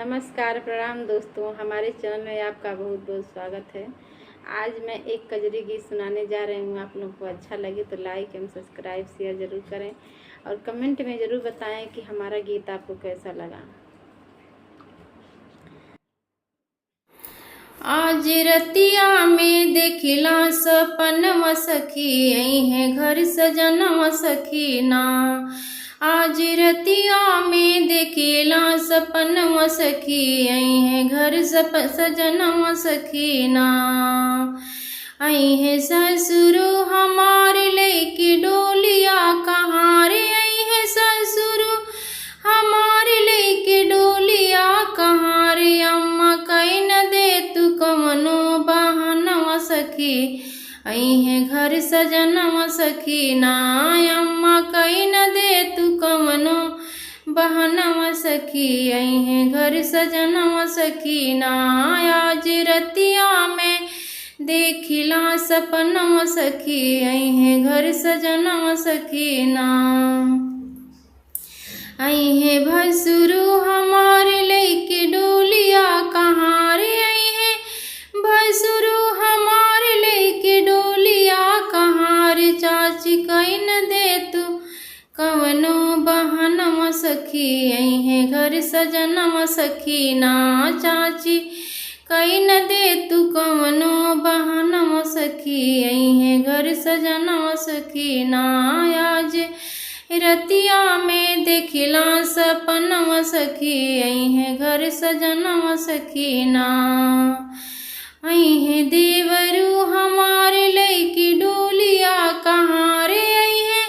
नमस्कार, प्रणाम दोस्तों, हमारे चैनल में आपका बहुत बहुत स्वागत है। आज मैं एक कजरी गीत सुनाने जा रही हूँ। आप लोग को अच्छा लगे तो लाइक एवं सब्सक्राइब शेयर ज़रूर करें और कमेंट में ज़रूर बताएं कि हमारा गीत आपको कैसा लगा। आज रतिया में देखिला सपनवा सखी, है घर सजनवा सखी ना। आज रतिया में देखिला सपनवा सखी, है घर सजनवा सखी ना। आई है ससुरु हमारे लेके डोलिया कहाँ रे, आई है ससुरु हमारे लेके डोलिया कहाँ रे। अम्मा कहीं न दे तू कवनो बहनवा सखी, आई है घर सजनवा सखी ना। अम्मा कहीं न दे तू कवनो बहनवा सखी, आई है घर सजनवा सखी ना। आज रतिया में देखिला सपनवा सखी, आई है घर सजनवा सखी ना। आई है भसुरु हमारे लेके डोलिया कहाँ रे, आई है भसुरु हमारे लेके डोलिया कहाँ रे। चाची कहीं न दे तू कवनो बहनवा सखी, आई है घर सजनवा सखी ना। चाची कहीं न दे तू कवनो बहनवा सखी, आई है घर सजनवा सखी ना। आज रतिया में देखिला सपनवा सखी, आई है घर सजनवा सखी ना। आई है देवरू हमारे लेके डोलिया कहाँ रे, आई है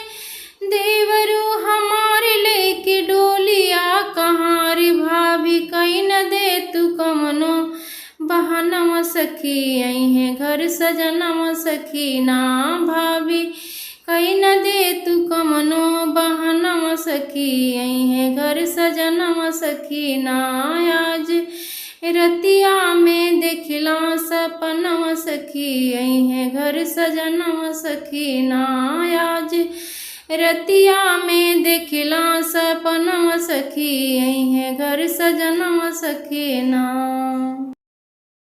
देवरू हमारे लेके डोलिया कहाँ रे। भाभी कहीं न दे तू कवनो बहनवा सखी, आई है घर सजनवा सखी ना। भाभी कहीं न दे तू कवनो बहनवा सखी, आई है घर सजनवा सखी ना। आज रतिया में देखिला सपनवा सखी, आई है घर सजनवा सखी ना। आज रतिया में देखिला सपनवा सखी, आई है घर सजनवा सखी ना।